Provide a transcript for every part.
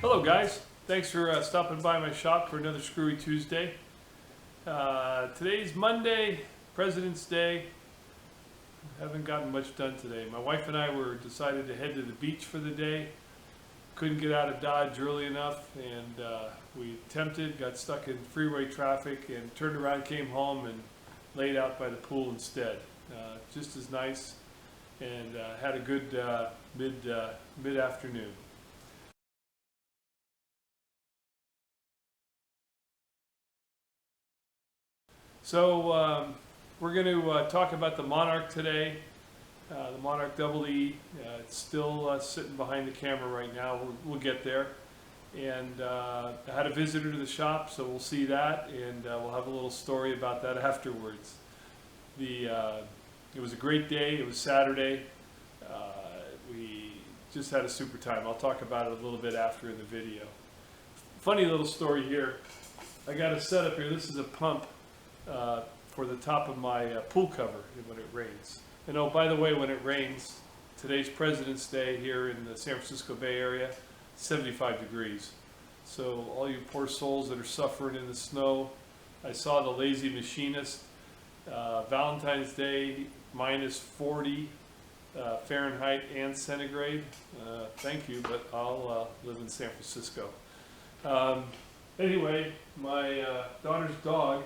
Hello guys, thanks for stopping by my shop for another Screwy Tuesday. Today's Monday, President's Day. Haven't gotten much done today. My wife and I decided to head to the beach for the day. Couldn't get out of Dodge early enough, and we attempted, got stuck in freeway traffic, and turned around, came home, and laid out by the pool instead. Just as nice, and had a good mid-afternoon. So we're going to talk about the Monarch today, the Monarch 10ee. It's still sitting behind the camera right now. We'll get there. And I had a visitor to the shop, so we'll see that, and we'll have a little story about that afterwards. It was a great day. It was Saturday. We just had a super time. I'll talk about it a little bit after in the video. Funny little story here. I got a setup here. This is a pump for the top of my pool cover when it rains. And oh, by the way, when it rains, today's President's Day here in the San Francisco Bay Area, 75 degrees. So all you poor souls that are suffering in the snow, I saw the lazy machinist, Valentine's Day, -40 Fahrenheit and centigrade. Thank you, but I'll live in San Francisco. Anyway, my daughter's dog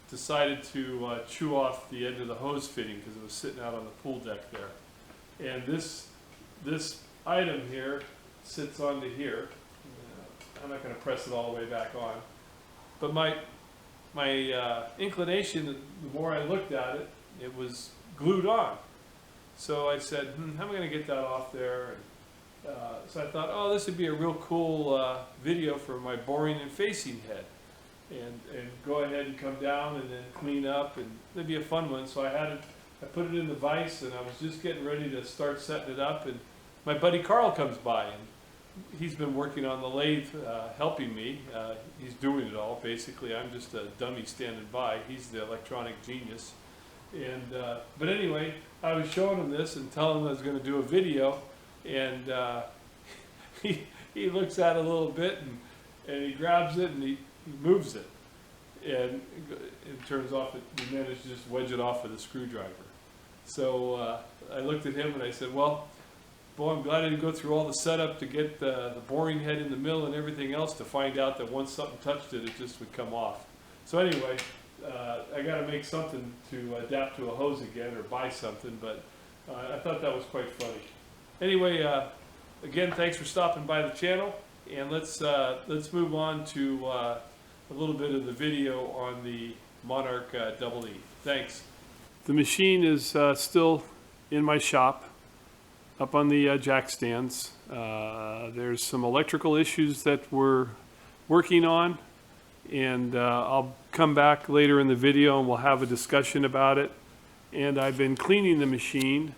decided to chew off the end of the hose fitting because it was sitting out on the pool deck there. And this item here sits onto here. I'm not going to press it all the way back on. But my inclination, the more I looked at it, it was glued on. So I said, how am I going to get that off there? And, so I thought, oh, this would be a real cool video for my boring and facing head. And go ahead and come down and then clean up, and it'd be a fun one. So I put it in the vise, and I was just getting ready to start setting it up, and my buddy Carl comes by, and he's been working on the lathe, helping me. He's doing it all, basically. I'm just a dummy standing by. He's the electronic genius. And but anyway, I was showing him this and telling him I was going to do a video, and he looks at it a little bit, and he grabs it, and he moves it, and it turns off. We managed to just wedge it off with a screwdriver. So I looked at him and I said, well, boy, I'm glad I didn't go through all the setup to get the boring head in the mill and everything else to find out that once something touched it, it just would come off. So anyway, I got to make something to adapt to a hose again, or buy something, but I thought that was quite funny. Anyway, again, thanks for stopping by the channel, and let's move on to a little bit of the video on the Monarch 10ee. Thanks. The machine is still in my shop, up on the jack stands. There's some electrical issues that we're working on, and I'll come back later in the video and we'll have a discussion about it. And I've been cleaning the machine.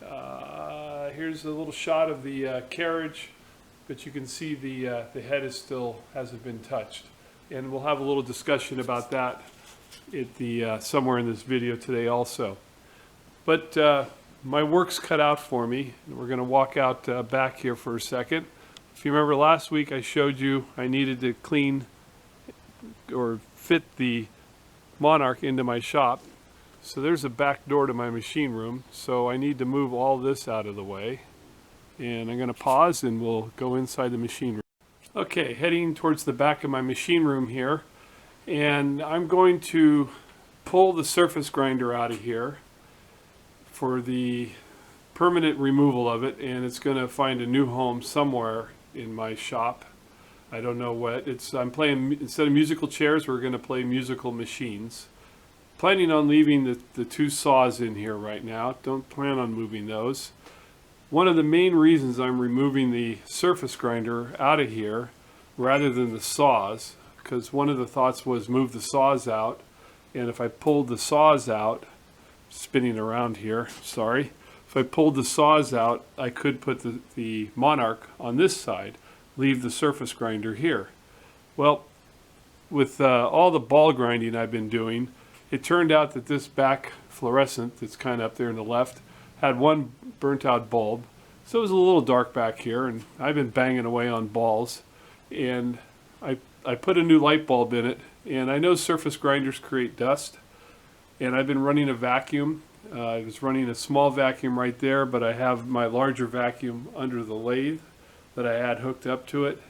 Here's a little shot of the carriage, but you can see the head hasn't been touched. And we'll have a little discussion about that at somewhere in this video today also. But my work's cut out for me. We're going to walk out back here for a second. If you remember last week, I showed you I needed to clean or fit the Monarch into my shop. So there's a back door to my machine room. So I need to move all this out of the way. And I'm going to pause and we'll go inside the machine room. Okay, heading towards the back of my machine room here, and I'm going to pull the surface grinder out of here for the permanent removal of it, and it's going to find a new home somewhere in my shop. I don't know what. I'm playing, instead of musical chairs, we're going to play musical machines. Planning on leaving the two saws in here right now. Don't plan on moving those. One of the main reasons I'm removing the surface grinder out of here rather than the saws, because one of the thoughts was move the saws out, and if I pulled the saws out, spinning around here, sorry, if I pulled the saws out, I could put the Monarch on this side, leave the surface grinder here. Well, with all the ball grinding I've been doing, it turned out that this back fluorescent that's kind of up there in the left had one burnt out bulb, So it was a little dark back here, and I've been banging away on balls, and I put a new light bulb in it, and I know surface grinders create dust, and I've been running a vacuum. I was running a small vacuum right there, but I have my larger vacuum under the lathe that I had hooked up to it.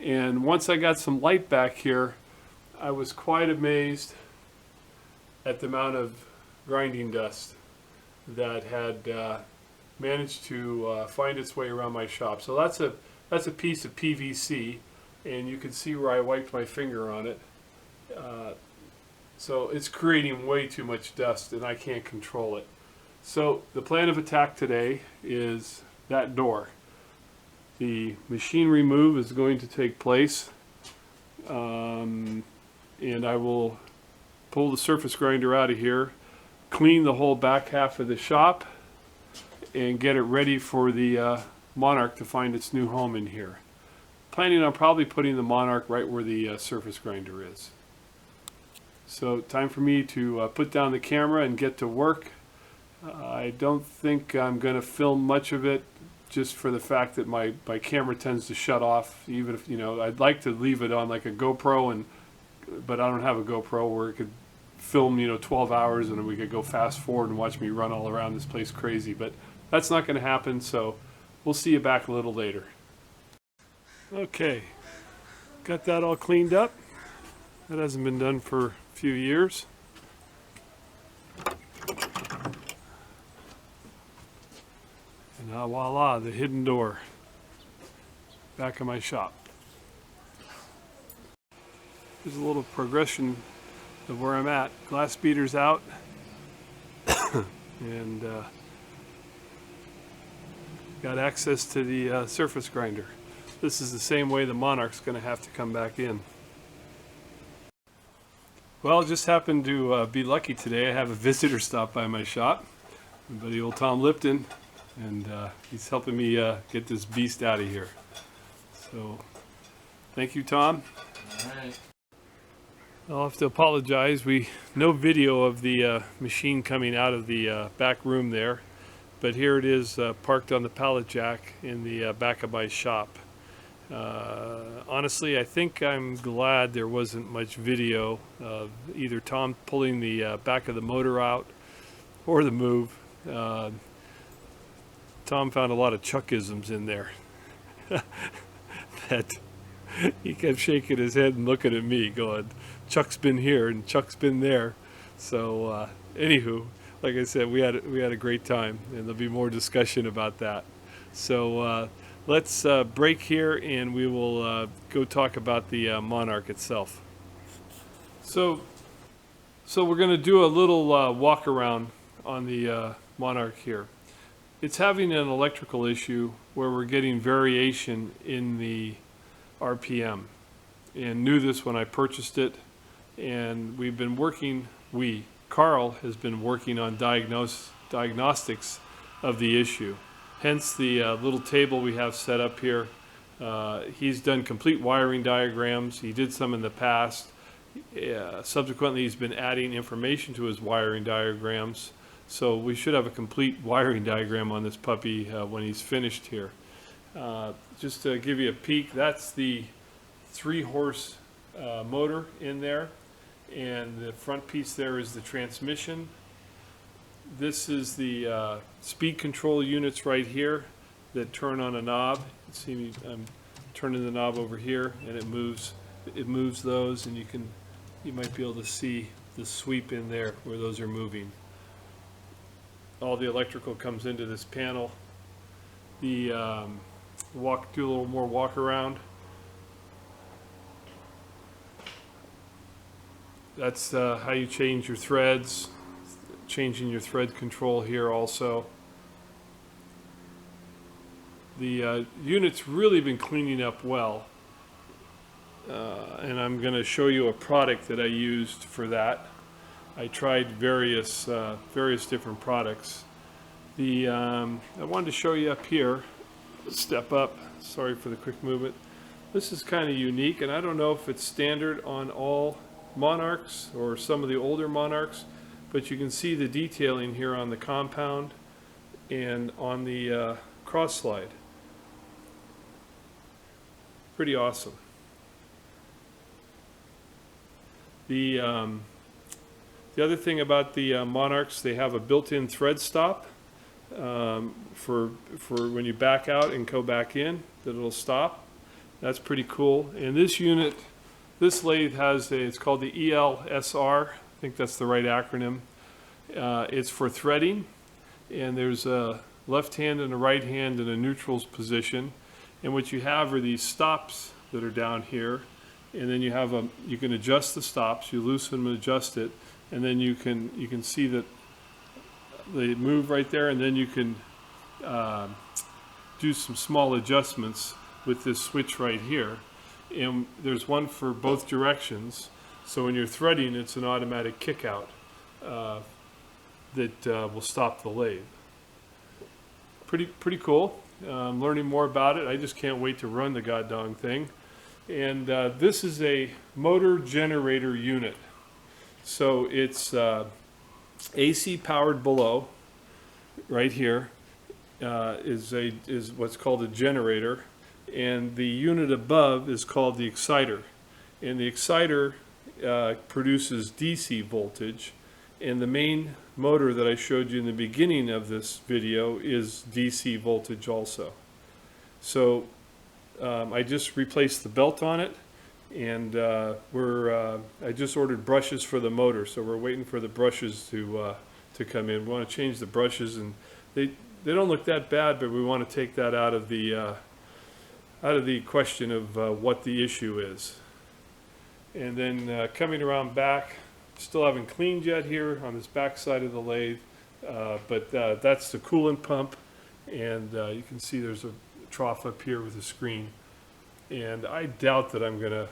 And once I got some light back here, I was quite amazed at the amount of grinding dust that had managed to find its way around my shop. So that's a piece of PVC, and you can see where I wiped my finger on it. So it's creating way too much dust, and I can't control it. So the plan of attack today is that door. The machine remove is going to take place, and I will pull the surface grinder out of here, clean the whole back half of the shop, and get it ready for the Monarch to find its new home in here. Planning on probably putting the Monarch right where the surface grinder is. So time for me to put down the camera and get to work. I don't think I'm going to film much of it, just for the fact that my camera tends to shut off. Even if, I'd like to leave it on like a GoPro, but I don't have a GoPro where it could film 12 hours and we could go fast forward and watch me run all around this place crazy. But that's not going to happen, so we'll see you back a little later. Okay, got that all cleaned up. That hasn't been done for a few years. And voila, the hidden door. Back of my shop. There's a little progression of where I'm at. Glass beater's out. And got access to the surface grinder. This is the same way the Monarch's going to have to come back in. Well, just happened to be lucky today. I have a visitor stop by my shop, my buddy old Tom Lipton, and he's helping me get this beast out of here. So, thank you, Tom. All right. I'll have to apologize. No video of the machine coming out of the back room there, but here it is parked on the pallet jack in the back of my shop. Honestly, I think I'm glad there wasn't much video of either Tom pulling the back of the motor out or the move. Tom found a lot of Chuckisms in there that he kept shaking his head and looking at me going, Chuck's been here and Chuck's been there. So anywho, like I said, we had a great time, and there'll be more discussion about that. So let's break here, and we will go talk about the Monarch itself. So we're going to do a little walk around on the Monarch here. It's having an electrical issue where we're getting variation in the RPM, and knew this when I purchased it. And we've been working, Carl has been working on diagnostics of the issue. Hence the little table we have set up here. He's done complete wiring diagrams. He did some in the past. Subsequently, he's been adding information to his wiring diagrams. So we should have a complete wiring diagram on this puppy when he's finished here. Just to give you a peek, that's the 3-horse motor in there. And the front piece there is the transmission. This is the speed control units right here that turn on a knob. See me, I'm turning the knob over here, and it moves those, and you might be able to see the sweep in there where those are moving. All the electrical comes into this panel. Do a little more walk around. That's how you change your threads. Changing your thread control here also. The unit's really been cleaning up well, and I'm going to show you a product that I used for that. I tried various different products. I wanted to show you up here. Let's step up. Sorry for the quick movement. This is kind of unique, and I don't know if it's standard on all Monarchs or some of the older Monarchs, but you can see the detailing here on the compound and on the cross slide. Pretty awesome. The other thing about the Monarchs, they have a built-in thread stop for when you back out and go back in, that it'll stop. That's pretty cool. And this unit, this lathe has it's called the ELSR. I think that's the right acronym. It's for threading, and there's a left hand and a right hand in a neutrals position. And what you have are these stops that are down here, and then you have you can adjust the stops. You loosen them and adjust it, and then you can see that they move right there, and then you can do some small adjustments with this switch right here. And there's one for both directions, so when you're threading, it's an automatic kick out that will stop the lathe. Pretty cool. I'm learning more about it. I just can't wait to run the goddamn thing. And this is a motor generator unit. So it's AC powered below. Right here is what's called a generator, and the unit above is called the exciter. And the exciter produces DC voltage, and the main motor that I showed you in the beginning of this video is DC voltage also. So I just replaced the belt on it, and I just ordered brushes for the motor, so we're waiting for the brushes to come in. We want to change the brushes, and they don't look that bad, but we want to take that out of the question of what the issue is. And then coming around back, still haven't cleaned yet here on this back side of the lathe, but that's the coolant pump, and you can see there's a trough up here with a screen, and I doubt that I'm going to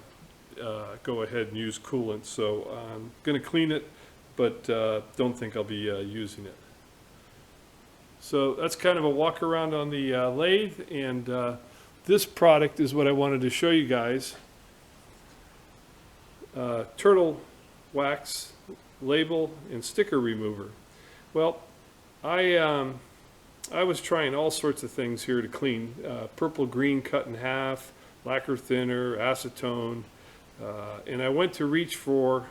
go ahead and use coolant, so I'm going to clean it, but don't think I'll be using it. So that's kind of a walk around on the lathe, and this product is what I wanted to show you guys. Turtle wax label and sticker remover. Well, I was trying all sorts of things here to clean. Purple green cut in half, lacquer thinner, acetone, and I went to reach for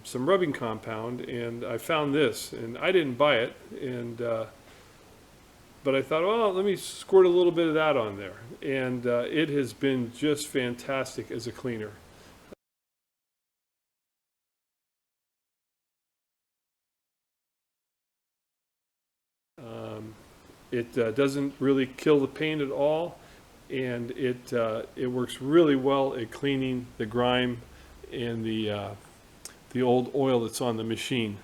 some rubbing compound, and I found this, and I didn't buy it, and but I thought, oh, let me squirt a little bit of that on there, and it has been just fantastic as a cleaner. It doesn't really kill the paint at all, and it works really well at cleaning the grime and the old oil that's on the machine.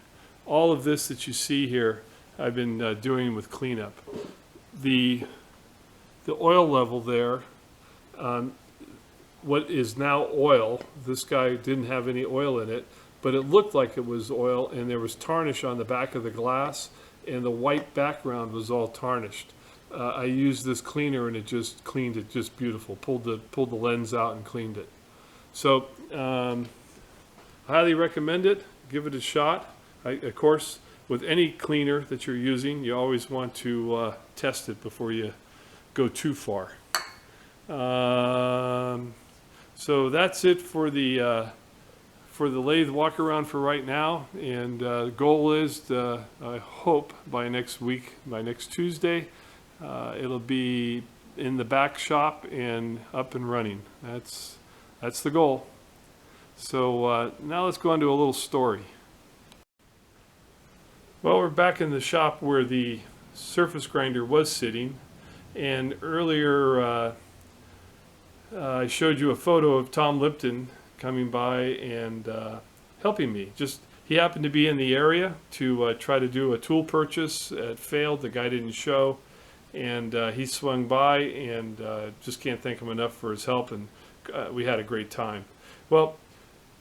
All of this that you see here, I've been doing with cleanup. The oil level there, what is now oil, this guy didn't have any oil in it, but it looked like it was oil, and there was tarnish on the back of the glass, and the white background was all tarnished. I used this cleaner, and it just cleaned it just beautiful. Pulled the lens out and cleaned it. So highly recommend it. Give it a shot. Of course, with any cleaner that you're using, you always want to test it before you go too far. So that's it for the lathe walk around for right now, and the goal is I hope by next week, by next Tuesday, it'll be in the back shop and up and running. That's the goal. So now let's go on to a little story. Well, we're back in the shop where the surface grinder was sitting, and earlier I showed you a photo of Tom Lipton coming by and helping me. He happened to be in the area to try to do a tool purchase. It failed, the guy didn't show, and he swung by, and just can't thank him enough for his help, and we had a great time. Well,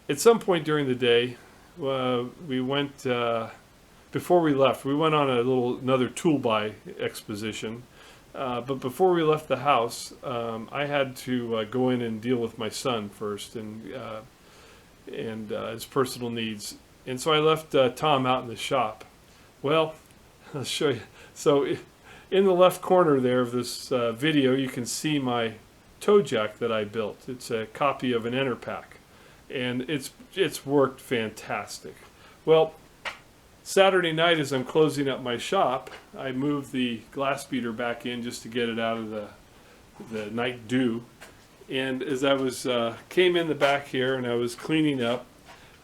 at some point during the day, we went, before we left, we went on another tool buy exposition. But before we left the house, I had to go in and deal with my son first, and his personal needs. And so I left Tom out in the shop. Well, I'll show you. So in the left corner there of this video, you can see my toe jack that I built. It's a copy of an enter pack, and it's worked fantastic. Well, Saturday night, as I'm closing up my shop, I moved the glass beater back in just to get it out of the night dew. And as I was came in the back here and I was cleaning up,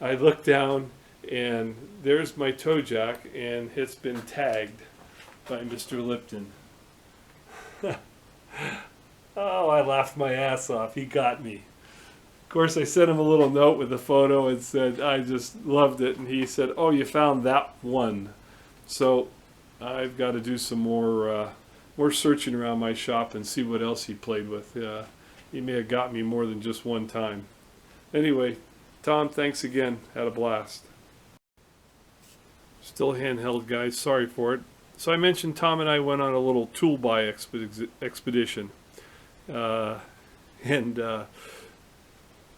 I looked down and there's my toe jack, and it's been tagged by Mr. Lipton. Oh, I laughed my ass off. He got me. Of course, I sent him a little note with a photo and said I just loved it, and he said, "Oh, you found that one." So I've got to do some more searching around my shop and see what else he played with. He may have got me more than just one time. Anyway, Tom, thanks again. Had a blast. Still handheld, guys. Sorry for it. So I mentioned Tom and I went on a little tool buy expedition, and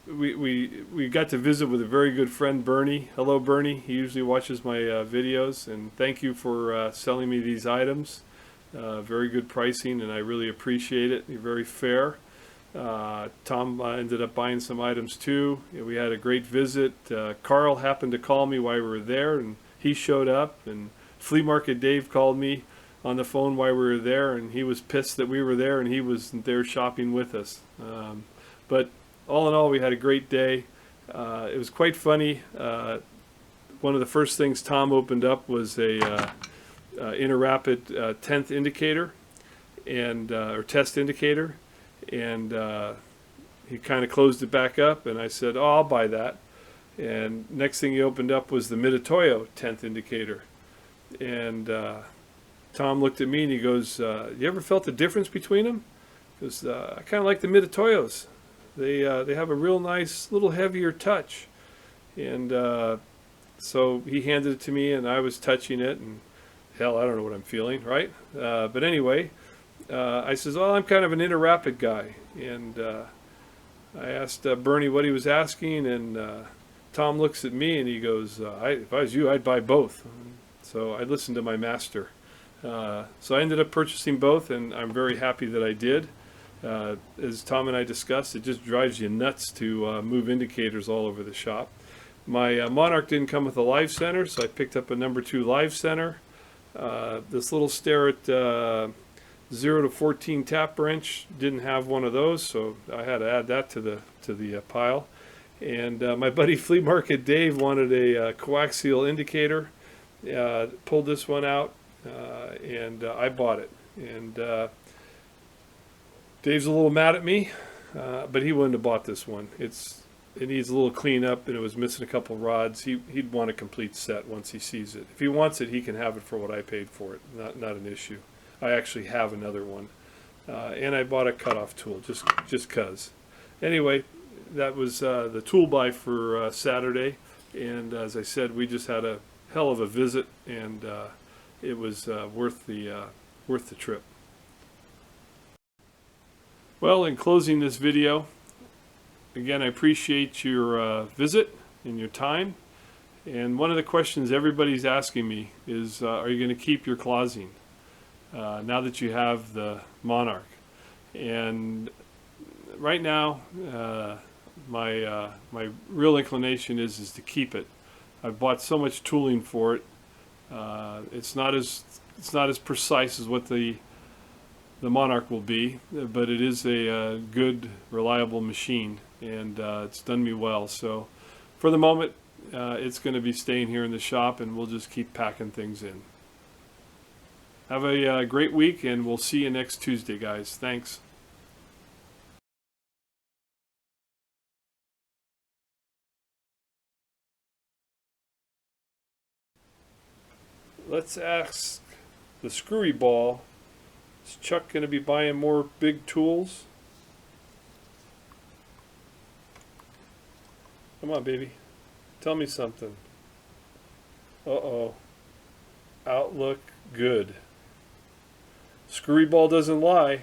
we got to visit with a very good friend, Bernie. Hello, Bernie. He usually watches my videos, and thank you for selling me these items. Very good pricing, and I really appreciate it. You're very fair. Tom ended up buying some items too. We had a great visit. Carl happened to call me while we were there, and he showed up. And Flea Market Dave called me on the phone while we were there, and he was pissed that we were there and he was there shopping with us. But all in all, we had a great day. It was quite funny. One of the first things Tom opened up was a inter-rapid 10th indicator, and or test indicator, and he kind of closed it back up, and I said, "Oh, I'll buy that." And next thing he opened up was the Mitutoyo 10th indicator, and Tom looked at me and he goes, "You ever felt the difference between them?" Because I kind of like the Mitutoyos. They have a real nice, little heavier touch, and so he handed it to me, and I was touching it, and hell, I don't know what I'm feeling, right? But anyway, I says, "Oh, I'm kind of an inter-rapid guy," and I asked Bernie what he was asking, and Tom looks at me and he goes, "If I was you, I'd buy both." So I listened to my master. So I ended up purchasing both, and I'm very happy that I did. As Tom and I discussed, it just drives you nuts to move indicators all over the shop. My Monarch didn't come with a live center, so I picked up a number 2 live center. This little Starrett 0 to 14 tap wrench didn't have one of those, so I had to add that to the pile. And my buddy Flea Market Dave wanted a coaxial indicator. Pulled this one out, and I bought it. And Dave's a little mad at me, but he wouldn't have bought this one. It needs a little cleanup, and it was missing a couple rods. He'd want a complete set once he sees it. If he wants it, he can have it for what I paid for it. Not an issue. I actually have another one, and I bought a cutoff tool just cause. Anyway, that was the tool buy for Saturday, and as I said, we just had a hell of a visit, and it was worth the trip. Well, in closing this video, again, I appreciate your visit and your time. And one of the questions everybody's asking me is, are you going to keep your clawsing now that you have the Monarch? And right now, my real inclination is to keep it. I've bought so much tooling for it. It's not as precise as what the Monarch will be, but it is a good, reliable machine, and it's done me well. So for the moment, it's going to be staying here in the shop, and we'll just keep packing things in. Have a great week, and we'll see you next Tuesday, guys. Thanks. Let's ask the Screwy ball. Is Chuck going to be buying more big tools? Come on, baby. Tell me something. Uh-oh. Outlook good. Screwy ball doesn't lie.